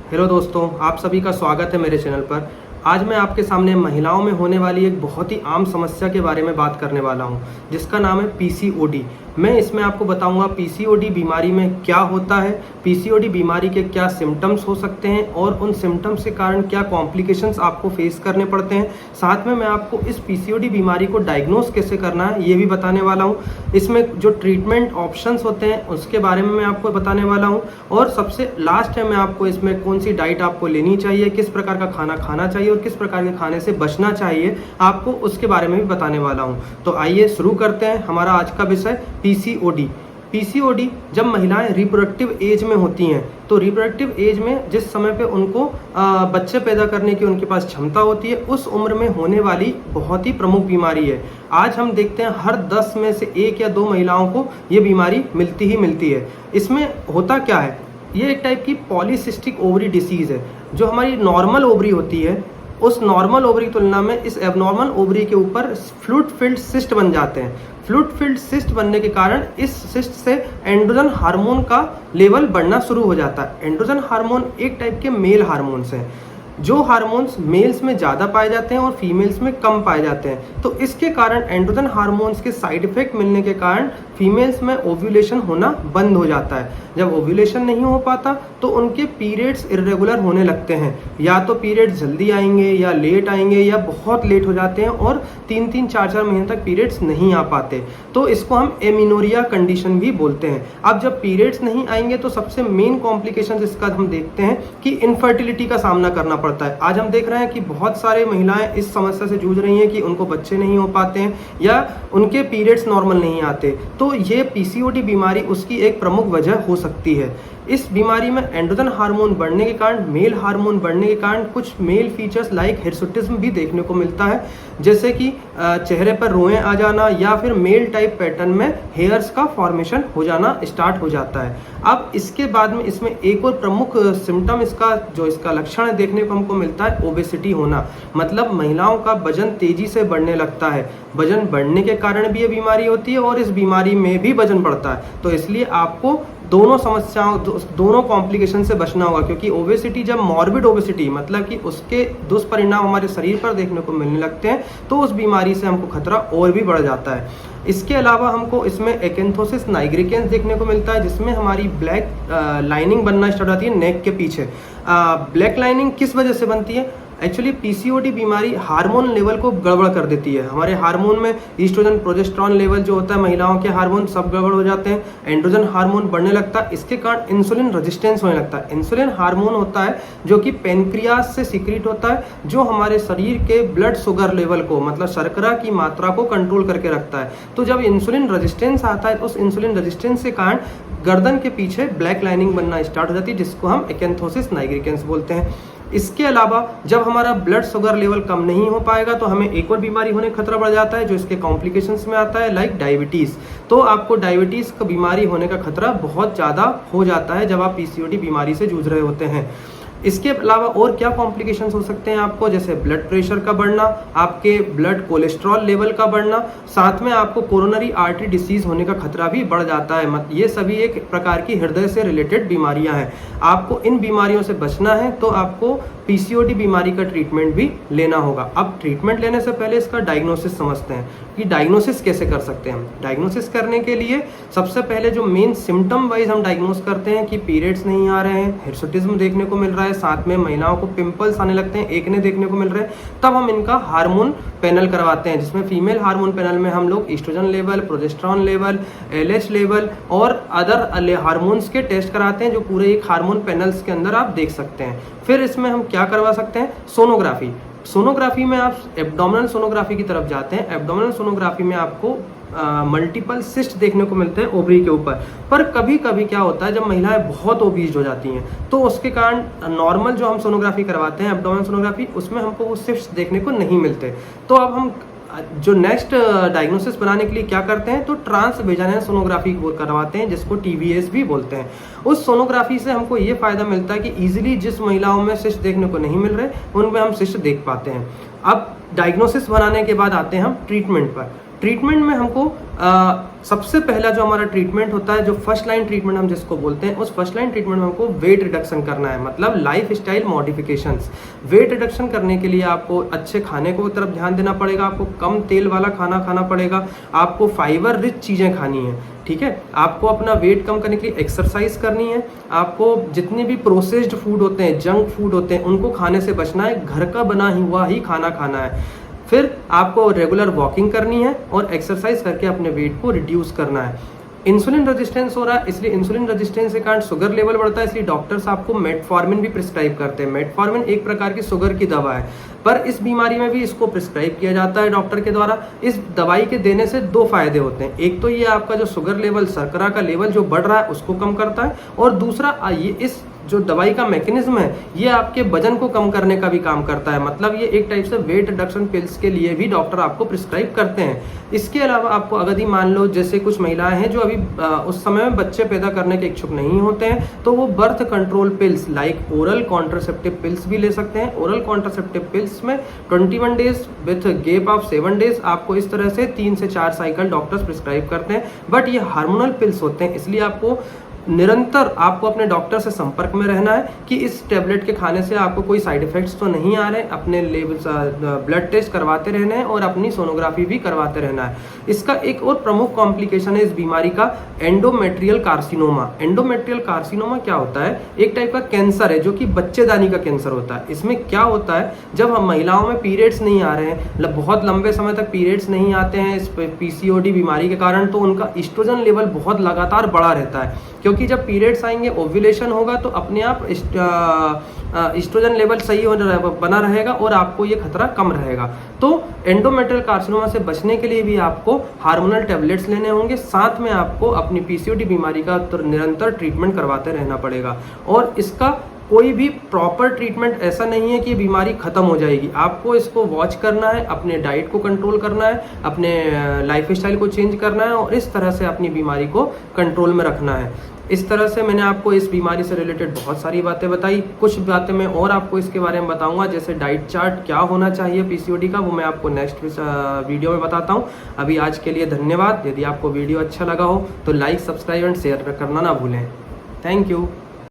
Hello दोस्तों, आप सभी का स्वागत है मेरे चैनल पर। आज मैं आपके सामने महिलाओं में होने वाली एक बहुत ही आम समस्या के बारे में बात करने वाला हूं, जिसका नाम है पीसीओडी। मैं इसमें आपको बताऊंगा पीसीओडी बीमारी में क्या होता है, पीसीओडी बीमारी के क्या सिम्टम्स हो सकते हैं और उन सिम्टम्स के कारण क्या कॉम्प्लिकेशंस आपको फेस करने पड़ते हैं। साथ में मैं आपको इस पीसीओडी बीमारी को डायग्नोस कैसे करना है ये भी बताने वाला हूँ। इसमें जो ट्रीटमेंट ऑप्शंस होते हैं उसके बारे में मैं आपको बताने वाला हूँ, और सबसे लास्ट है मैं आपको इसमें कौन सी डाइट आपको लेनी चाहिए, किस प्रकार का खाना खाना चाहिए और किस प्रकार के खाने से बचना चाहिए आपको, उसके बारे में भी बताने वाला हूँ। तो आइए शुरू करते हैं हमारा आज का विषय पीसीओडी। पीसीओडी जब महिलाएं रिप्रोडक्टिव एज में होती हैं, तो रिप्रोडक्टिव एज में जिस समय पे उनको बच्चे पैदा करने की उनके पास क्षमता होती है, उस उम्र में होने वाली बहुत ही प्रमुख बीमारी है। आज हम देखते हैं हर 10 में से 1 या 2 महिलाओं को ये बीमारी मिलती ही मिलती है। इसमें होता क्या है, ये एक टाइप की पॉलीसिस्टिक ओवरी डिसीज़ है। जो हमारी नॉर्मल ओवरी होती है, उस नॉर्मल ओवरी की तुलना में इस एबनॉर्मल ओवरी के ऊपर फ्लूइड फिल्ड सिस्ट बन जाते हैं। फ्लूइड फिल्ड सिस्ट बनने के कारण इस सिस्ट से एंड्रोजन हार्मोन का लेवल बढ़ना शुरू हो जाता है। एंड्रोजन हार्मोन एक टाइप के मेल हार्मोन्स हैं, जो हार्मोन्स मेल्स में ज़्यादा पाए जाते हैं और फीमेल्स में कम पाए जाते हैं। तो इसके कारण एंड्रोजन हार्मोन्स के साइड इफेक्ट मिलने के कारण फीमेल्स में ओव्यूलेशन होना बंद हो जाता है। जब ओव्यूलेशन नहीं हो पाता तो उनके पीरियड्स इरेगुलर होने लगते हैं, या तो पीरियड्स जल्दी आएंगे या लेट आएंगे या बहुत लेट हो जाते हैं और 3-3, 4-4 महीने तक पीरियड्स नहीं आ पाते। तो इसको हम एमिनोरिया कंडीशन भी बोलते हैं। अब जब पीरियड्स नहीं आएंगे तो सबसे मेन कॉम्प्लिकेशन इसका हम देखते हैं कि इनफर्टिलिटी का सामना करना पड़ता है। आज हम देख रहे हैं कि बहुत सारे महिलाएं इस समस्या से जूझ रही हैं कि उनको बच्चे नहीं हो पाते हैं या उनके पीरियड्स नॉर्मल नहीं आते। तो ये पीसीओडी बीमारी उसकी एक प्रमुख वजह हो सकती है। इस बीमारी में एंड्रोजन हार्मोन बढ़ने के कारण, मेल हार्मोन बढ़ने के कारण कुछ मेल फीचर्स लाइक हिर्सुटिज्म भी देखने को मिलता है, जैसे कि चेहरे पर रोएं आ जाना या फिर मेल टाइप पैटर्न में हेयर्स का फॉर्मेशन हो जाना स्टार्ट हो जाता है। अब इसके बाद में इसमें एक और प्रमुख सिम्टम इसका लक्षण देखने को हमको मिलता है ओबेसिटी होना। मतलब महिलाओं का वजन तेजी से बढ़ने लगता है। वजन बढ़ने के कारण भी ये बीमारी होती है और इस बीमारी में भी वजन बढ़ता है। तो इसलिए आपको दोनों कॉम्प्लिकेशन से बचना होगा, क्योंकि ओबेसिटी जब मॉर्बिड ओबेसिटी मतलब कि उसके दुष्परिणाम हमारे शरीर पर देखने को मिलने लगते हैं, तो उस बीमारी से हमको खतरा और भी बढ़ जाता है। इसके अलावा हमको इसमें एकेंथोसिस नाइग्रिकेंस देखने को मिलता है, जिसमें हमारी ब्लैक लाइनिंग बनना स्टार्ट होती है नेक के पीछे। ब्लैक लाइनिंग किस वजह से बनती है? एक्चुअली पीसीओडी बीमारी हार्मोन लेवल को गड़बड़ कर देती है। हमारे हार्मोन में ईस्ट्रोजन, प्रोजेस्टेरॉन लेवल जो होता है, महिलाओं के हार्मोन सब गड़बड़ हो जाते हैं। एंड्रोजन हार्मोन बढ़ने लगता है, इसके कारण इंसुलिन रेजिस्टेंस होने लगता है। इंसुलिन हार्मोन होता है जो कि पेनक्रियास से सीक्रेट होता है, जो हमारे शरीर के ब्लड शुगर लेवल को, मतलब शर्करा की मात्रा को कंट्रोल करके रखता है। तो जब इंसुलिन रेजिस्टेंस आता है, उस इंसुलिन रेजिस्टेंस के कारण गर्दन के पीछे ब्लैक लाइनिंग बनना स्टार्ट हो जाती है, जिसको हम एकेंथोसिस नाइग्रिकेंस बोलते हैं। इसके अलावा जब हमारा ब्लड शुगर लेवल कम नहीं हो पाएगा तो हमें एक और बीमारी होने का खतरा बढ़ जाता है, जो इसके कॉम्प्लिकेशंस में आता है, लाइक डायबिटीज़। तो आपको डायबिटीज़ का बीमारी होने का खतरा बहुत ज़्यादा हो जाता है जब आप पीसीओडी बीमारी से जूझ रहे होते हैं। इसके अलावा और क्या कॉम्प्लिकेशंस हो सकते हैं आपको, जैसे ब्लड प्रेशर का बढ़ना, आपके ब्लड कोलेस्ट्रॉल लेवल का बढ़ना, साथ में आपको कोरोनरी आर्टरी डिसीज होने का खतरा भी बढ़ जाता है। ये सभी एक प्रकार की हृदय से रिलेटेड बीमारियां हैं। आपको इन बीमारियों से बचना है तो आपको पीसीओडी बीमारी का ट्रीटमेंट भी लेना होगा। अब ट्रीटमेंट लेने से पहले इसका डायग्नोसिस समझते हैं कि डायग्नोसिस कैसे कर सकते हैं। डायग्नोसिस करने के लिए सबसे पहले जो मेन सिम्टम वाइज हम डायग्नोस करते हैं कि पीरियड्स नहीं आ रहे हैं, हिर्सुटिज्म देखने को मिल रहा है, साथ में महिलाओं को पिंपल्स आने लगते हैं, एक्ने देखने को मिल रहे हैं, तब हम इनका हार्मोन पैनल करवाते हैं, जिसमें फीमेल हार्मोन पैनल में हम लोग estrogen level, progesterone level, LH level और अदर हार्मोन्स के टेस्ट कराते हैं, जो पूरे एक हार्मोन पैनल्स के अंदर आप देख सकते हैं। फिर इसमें हम क्या करवा सकते हैं, सोनोग्राफी। सोनोग्राफी में आप एब्डोमिनल सोनोग्राफी की तरफ जाते हैं। एब्डोमिनल सोनोग्राफी में आपको मल्टीपल सिस्ट देखने को मिलते हैं ओवरी के ऊपर। पर कभी कभी क्या होता है, जब महिलाएं बहुत ओबीज हो जाती हैं तो उसके कारण नॉर्मल जो हम सोनोग्राफी करवाते हैं एब्डोमिनल सोनोग्राफी, उसमें हमको वो सिस्ट देखने को नहीं मिलते। तो अब हम जो नेक्स्ट डायग्नोसिस बनाने के लिए क्या करते हैं, तो ट्रांसवेजाइनल सोनोग्राफी करवाते हैं, जिसको टीवीएस भी बोलते हैं। उस सोनोग्राफी से हमको ये फायदा मिलता है कि इजीली जिस महिलाओं में सिस्ट देखने को नहीं मिल रहे उनमें हम सिस्ट देख पाते हैं। अब डायग्नोसिस बनाने के बाद आते हैं हम ट्रीटमेंट पर। ट्रीटमेंट में हमको सबसे पहला जो हमारा ट्रीटमेंट होता है, जो फर्स्ट लाइन ट्रीटमेंट हम जिसको बोलते हैं, उस फर्स्ट लाइन ट्रीटमेंट में हमको वेट रिडक्शन करना है, मतलब life style modifications. Weight reduction करने के लिए आपको अच्छे खाने को तरफ ध्यान देना पड़ेगा, आपको कम तेल वाला खाना खाना पड़ेगा, आपको फाइबर रिच चीज़ें खानी है, ठीक है। आपको अपना वेट कम करने के लिए एक्सरसाइज करनी है, आपको जितने भी प्रोसेस्ड फूड होते हैं, जंक फूड होते हैं, उनको खाने से बचना है, घर का बना हुआ ही खाना खाना है। फिर आपको रेगुलर वॉकिंग करनी है और एक्सरसाइज करके अपने वेट को रिड्यूस करना है। इंसुलिन रेजिस्टेंस हो रहा है, इसलिए इंसुलिन रेजिस्टेंस के कारण शुगर लेवल बढ़ता है, इसलिए डॉक्टर्स आपको मेटफॉर्मिन भी प्रिस्क्राइब करते हैं। मेटफॉर्मिन एक प्रकार की शुगर की दवा है, पर इस बीमारी में भी इसको प्रिस्क्राइब किया जाता है डॉक्टर के द्वारा। इस दवाई के देने से दो फायदे होते हैं, एक तो ये आपका जो शुगर लेवल, शर्करा का लेवल जो बढ़ रहा है उसको कम करता है, और दूसरा ये इस जो दवाई का मैकेनिज्म है ये आपके वजन को कम करने का भी काम करता है। मतलब ये एक टाइप से वेट रिडक्शन पिल्स के लिए भी डॉक्टर आपको प्रिस्क्राइब करते हैं। इसके अलावा आपको अगर मान लो जैसे कुछ महिलाएं हैं जो अभी उस समय में बच्चे पैदा करने के इच्छुक नहीं होते हैं, तो वो birth control pills like oral contraceptive pills भी ले सकते हैं। ओरल कॉन्ट्रासेप्टिव पिल्स में 21 days with gap of 7 days आपको इस तरह से 3 से 4 साइकिल डॉक्टर्स प्रिस्क्राइब करते हैं। बट ये हार्मोनल पिल्स होते हैं, इसलिए आपको निरंतर आपको अपने डॉक्टर से संपर्क में रहना है कि इस टेबलेट के खाने से आपको कोई साइड इफेक्ट्स तो नहीं आ रहे। अपने ब्लड टेस्ट करवाते रहना है और अपनी सोनोग्राफी भी करवाते रहना है। इसका एक और प्रमुख कॉम्प्लिकेशन है इस बीमारी का, एंडोमेट्रियल कार्सिनोमा। एंडोमेट्रियल कार्सिनोमा क्या होता है? एक टाइप का कैंसर है जो कि बच्चेदानी का कैंसर होता है। इसमें क्या होता है, जब हम महिलाओं में पीरियड्स नहीं आ रहे हैं, बहुत लंबे समय तक पीरियड्स नहीं आते हैं इस पीसीओडी बीमारी के कारण, तो उनका ईस्ट्रोजन लेवल बहुत लगातार बढ़ा रहता है, क्योंकि जब पीरियड्स आएंगे, ओव्यूलेशन होगा, तो अपने आप ईस्ट्रोजन लेवल सही बना रहेगा और आपको ये खतरा कम रहेगा। तो एंडोमेट्रियल कार्सिनोमा से बचने के लिए भी आपको हार्मोनल टैबलेट्स लेने होंगे, साथ में आपको अपनी पीसीओडी बीमारी का निरंतर ट्रीटमेंट करवाते रहना पड़ेगा। और इसका कोई भी प्रॉपर ट्रीटमेंट ऐसा नहीं है कि बीमारी खत्म हो जाएगी। आपको इसको वॉच करना है, अपने डाइट को कंट्रोल करना है, अपने लाइफ स्टाइल को चेंज करना है और इस तरह से अपनी बीमारी को कंट्रोल में रखना है। इस तरह से मैंने आपको इस बीमारी से रिलेटेड बहुत सारी बातें बताई। कुछ बातें मैं और आपको इसके बारे में बताऊंगा, जैसे डाइट चार्ट क्या होना चाहिए पीसीओडी का, वो मैं आपको नेक्स्ट वीडियो में बताता हूं। अभी आज के लिए धन्यवाद। यदि आपको वीडियो अच्छा लगा हो तो लाइक, सब्सक्राइब एंड शेयर करना ना भूलें। Thank you.